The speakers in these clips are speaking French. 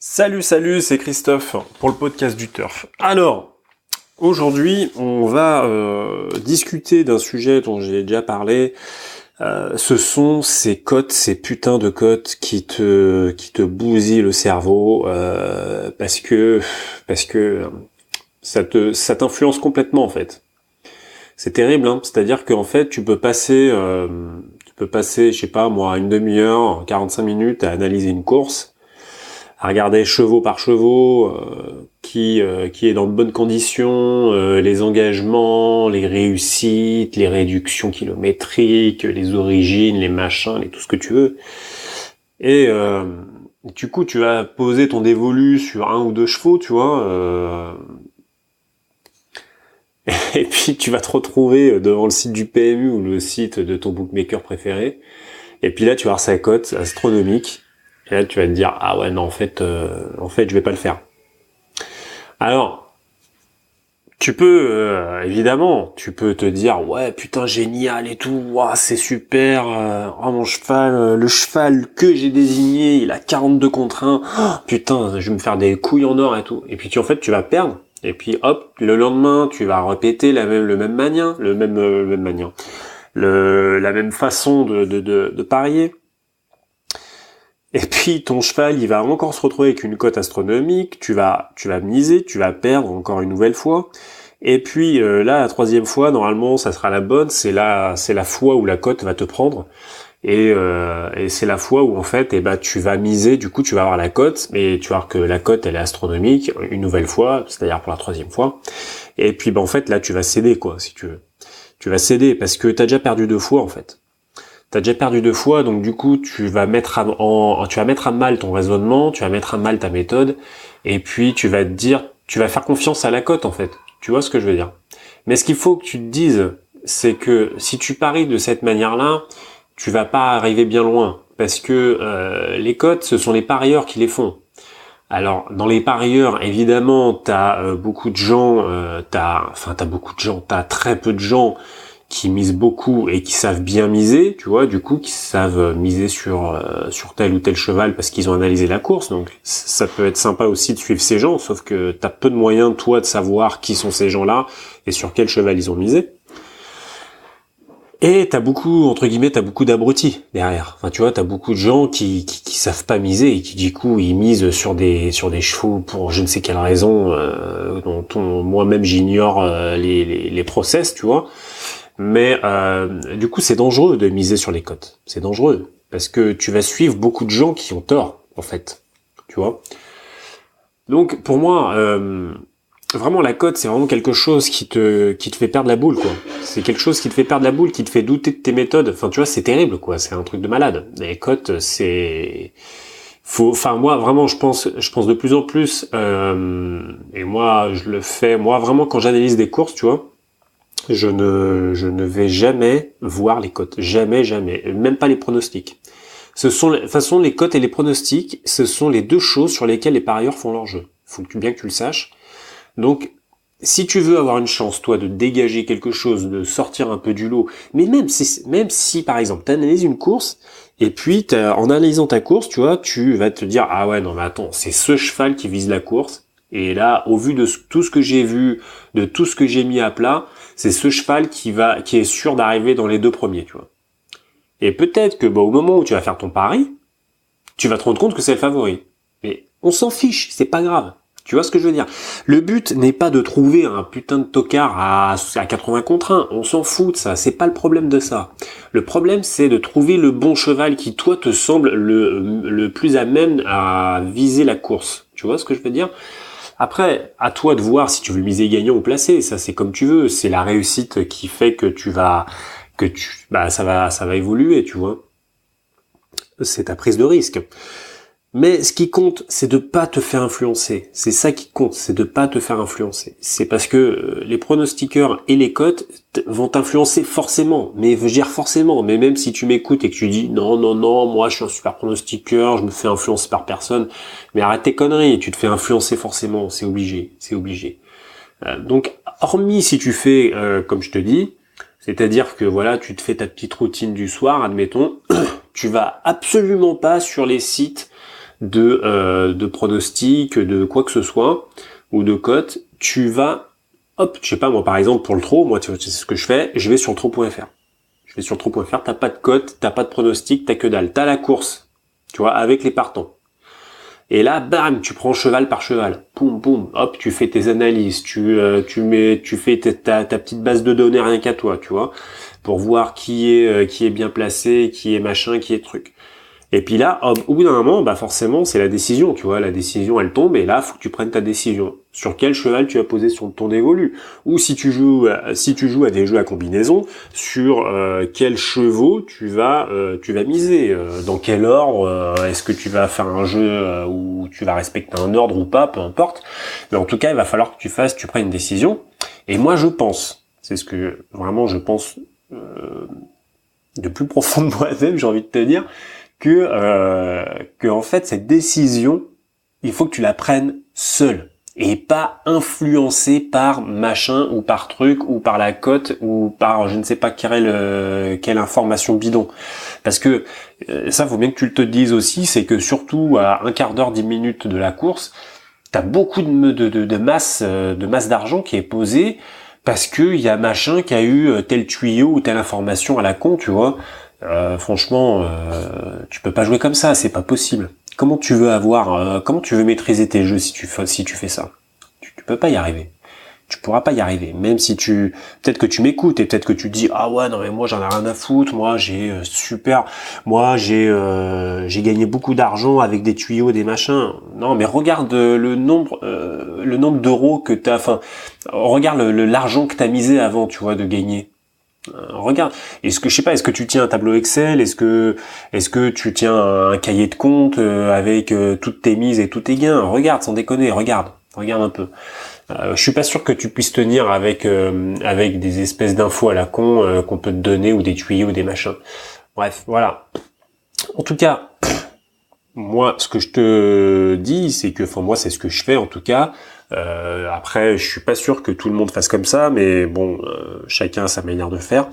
Salut, c'est Christophe pour le podcast du Turf. Alors, aujourd'hui, on va discuter d'un sujet dont j'ai déjà parlé. Ce sont ces cotes, ces putains de cotes qui te bousillent le cerveau parce que ça t'influence complètement en fait. C'est terrible, hein. C'est-à-dire qu'en fait, tu peux passer, je sais pas moi, une demi-heure, 45 minutes à analyser une course, à regarder chevaux par chevaux, qui est dans de bonnes conditions, les engagements, les réussites, les réductions kilométriques, les origines, les machins, tout ce que tu veux. Et du coup, tu vas poser ton dévolu sur un ou deux chevaux, tu vois. Et puis tu vas te retrouver devant le site du PMU ou le site de ton bookmaker préféré. Et puis là, tu vas avoir sa cote astronomique. Et là, tu vas te dire, ah ouais, non, en fait, je vais pas le faire. Alors, tu peux, évidemment, tu peux te dire, ouais, putain, génial et tout, ouah, c'est super, oh, mon cheval, le cheval que j'ai désigné, il a 42 contre 1, oh, putain, je vais me faire des couilles en or et tout. Et puis, en fait, tu vas perdre. Et puis, hop, le lendemain, tu vas répéter la même façon de parier. Et puis ton cheval, il va encore se retrouver avec une cote astronomique, tu vas miser, tu vas perdre encore une nouvelle fois. Et puis là, la troisième fois, normalement, ça sera la bonne, c'est la fois où la cote va te prendre. Et c'est la fois où en fait, tu vas miser, du coup tu vas avoir la cote, mais tu vas voir que la cote elle est astronomique une nouvelle fois, c'est-à-dire pour la troisième fois. Et puis en fait là tu vas céder quoi, si tu veux. Tu vas céder parce que t'as déjà perdu deux fois en fait. T'as déjà perdu deux fois, donc du coup tu vas mettre à mal ton raisonnement, tu vas mettre à mal ta méthode, et puis tu vas faire confiance à la cote en fait. Tu vois ce que je veux dire? Mais ce qu'il faut que tu te dises, c'est que si tu paries de cette manière-là, tu vas pas arriver bien loin, parce que les cotes, ce sont les parieurs qui les font. Alors dans les parieurs, évidemment, t'as beaucoup de gens, t'as très peu de gens qui misent beaucoup et qui savent bien miser, tu vois, du coup, qui savent miser sur tel ou tel cheval parce qu'ils ont analysé la course. Donc ça peut être sympa aussi de suivre ces gens, sauf que t'as peu de moyens, toi, de savoir qui sont ces gens-là et sur quel cheval ils ont misé. Et t'as beaucoup d'abrutis derrière. Enfin, tu vois, t'as beaucoup de gens qui savent pas miser et qui, du coup, ils misent sur des chevaux pour je ne sais quelle raison, dont moi-même j'ignore les process, tu vois. Mais du coup, c'est dangereux de miser sur les cotes. C'est dangereux parce que tu vas suivre beaucoup de gens qui ont tort, en fait. Tu vois. Donc, pour moi, vraiment la cote, c'est vraiment quelque chose qui te fait perdre la boule, quoi. C'est quelque chose qui te fait perdre la boule, qui te fait douter de tes méthodes. Enfin, tu vois, c'est terrible, quoi. C'est un truc de malade. Les cotes, moi, vraiment, je pense de plus en plus. Et moi, je le fais. Moi, vraiment, quand j'analyse des courses, tu vois. Je ne vais jamais voir les cotes. Jamais. Même pas les pronostics. De toute façon, les cotes et les pronostics, ce sont les deux choses sur lesquelles les parieurs font leur jeu. Faut bien que tu le saches. Donc, si tu veux avoir une chance, toi, de dégager quelque chose, de sortir un peu du lot, mais même si par exemple, tu analyses une course, et puis, en analysant ta course, tu vois, tu vas te dire, ah ouais, non, mais attends, c'est ce cheval qui vise la course. Et là, au vu de tout ce que j'ai vu, de tout ce que j'ai mis à plat, c'est ce cheval qui est sûr d'arriver dans les deux premiers, tu vois. Et peut-être que, au moment où tu vas faire ton pari, tu vas te rendre compte que c'est le favori. Mais on s'en fiche, c'est pas grave. Tu vois ce que je veux dire? Le but n'est pas de trouver un putain de tocard à 80 contre 1. On s'en fout de ça. C'est pas le problème de ça. Le problème, c'est de trouver le bon cheval qui, toi, te semble le plus à même à viser la course. Tu vois ce que je veux dire? Après, à toi de voir si tu veux miser gagnant ou placer. Ça, c'est comme tu veux. C'est la réussite qui fait que ça va évoluer, tu vois. C'est ta prise de risque. Mais ce qui compte, c'est de pas te faire influencer. C'est ça qui compte, c'est de pas te faire influencer. C'est parce que les pronostiqueurs et les cotes vont t'influencer forcément. Mais je veux dire forcément. Mais même si tu m'écoutes et que tu dis non, moi je suis un super pronostiqueur, je me fais influencer par personne. Mais arrête tes conneries, tu te fais influencer forcément, c'est obligé. Donc, hormis si tu fais comme je te dis, c'est-à-dire que voilà, tu te fais ta petite routine du soir, admettons, tu vas absolument pas sur les sites de pronostic, de quoi que ce soit, ou de cote, tu vas, hop, je sais pas, moi par exemple pour le trot, moi c'est ce que je fais, je vais sur le trot.fr. Je vais sur le trot.fr, t'as pas de cote, t'as pas de pronostic, t'as que dalle. T'as la course, tu vois, avec les partants. Et là, bam, tu prends cheval par cheval. Boum, boum, hop, tu fais tes analyses, tu fais ta petite base de données rien qu'à toi, tu vois, pour voir qui est bien placé, qui est machin, qui est truc. Et puis là, au bout d'un moment, bah forcément, c'est la décision, tu vois, la décision, elle tombe, et là, faut que tu prennes ta décision. Sur quel cheval tu vas poser sur ton évolu. Ou si tu joues à des jeux à combinaison, sur quels chevaux tu vas miser. Dans quel ordre, est-ce que tu vas faire un jeu où tu vas respecter un ordre ou pas, peu importe. Mais en tout cas, il va falloir que tu prennes une décision. Et moi, je pense, c'est ce que vraiment je pense de plus profond de moi-même, j'ai envie de te dire, que en fait cette décision, il faut que tu la prennes seule et pas influencé par machin ou par truc ou par la cote ou par je ne sais pas quelle information bidon. Parce que ça, faut bien que tu te dises aussi, c'est que surtout à un quart d'heure, 10 minutes de la course, t'as beaucoup de masse d'argent qui est posée parce que il y a machin qui a eu tel tuyau ou telle information à la con, tu vois. Franchement, tu peux pas jouer comme ça, c'est pas possible. Comment tu veux maîtriser tes jeux si tu fais ça? Tu peux pas y arriver. Tu pourras pas y arriver. Même si peut-être que tu m'écoutes et peut-être que tu dis ah ouais non mais moi j'en ai rien à foutre. Moi j'ai gagné beaucoup d'argent avec des tuyaux, des machins. Non mais regarde le nombre d'euros que t'as. Enfin, regarde l'argent que t'as misé avant, tu vois, de gagner. Regarde, est-ce que tu tiens un tableau Excel, est-ce que tu tiens un cahier de compte avec toutes tes mises et tous tes gains? Regarde, sans déconner, regarde un peu. Je suis pas sûr que tu puisses tenir avec des espèces d'infos à la con qu'on peut te donner ou des tuyaux ou des machins. Bref, voilà. En tout cas, moi, ce que je te dis, c'est que, enfin moi, c'est ce que je fais en tout cas. Après, je suis pas sûr que tout le monde fasse comme ça, mais bon, chacun a sa manière de faire.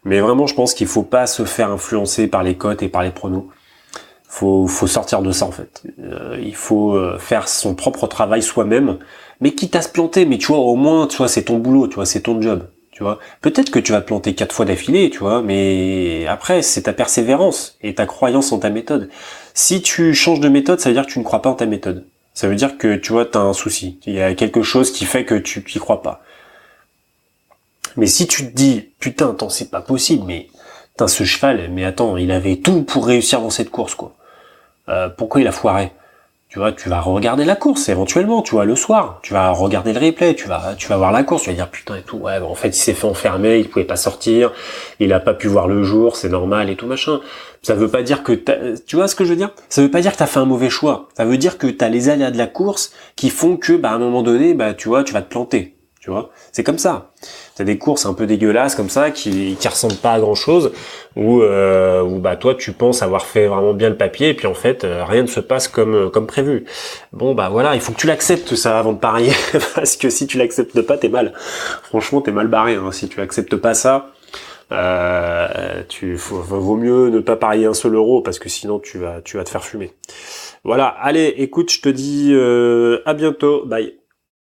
Mais vraiment, je pense qu'il faut pas se faire influencer par les cotes et par les pronos. Faut sortir de ça en fait. Il faut faire son propre travail soi-même, mais quitte à se planter. Mais tu vois, au moins, tu vois, c'est ton boulot, tu vois, c'est ton job. Tu vois, peut-être que tu vas te planter 4 fois d'affilée, tu vois, mais après, c'est ta persévérance et ta croyance en ta méthode. Si tu changes de méthode, ça veut dire que tu ne crois pas en ta méthode. Ça veut dire que, tu vois, t'as un souci. Il y a quelque chose qui fait que tu n'y crois pas. Mais si tu te dis, putain, attends, c'est pas possible, mais, putain, ce cheval, mais attends, il avait tout pour réussir dans cette course, quoi. Pourquoi il a foiré? Tu vois, tu vas regarder la course éventuellement, tu vois, le soir, tu vas regarder le replay, tu vas voir la course, tu vas dire putain et tout, ouais, en fait il s'est fait enfermer, il pouvait pas sortir, il a pas pu voir le jour, c'est normal et tout machin. Ça veut pas dire que tu vois ce que je veux dire? Ça veut pas dire que t'as fait un mauvais choix. Ça veut dire que t'as les aléas de la course qui font que, bah, à un moment donné, bah, tu vois, tu vas te planter. Tu vois, c'est comme ça. T'as des courses un peu dégueulasses comme ça qui ressemblent pas à grand chose où bah toi tu penses avoir fait vraiment bien le papier et puis en fait rien ne se passe comme prévu. Bon bah voilà, il faut que tu l'acceptes ça avant de parier parce que si tu l'acceptes pas t'es mal. Franchement t'es mal barré hein. Si tu acceptes pas ça, vaut mieux ne pas parier un seul euro parce que sinon tu vas te faire fumer. Voilà, allez écoute je te dis à bientôt, bye.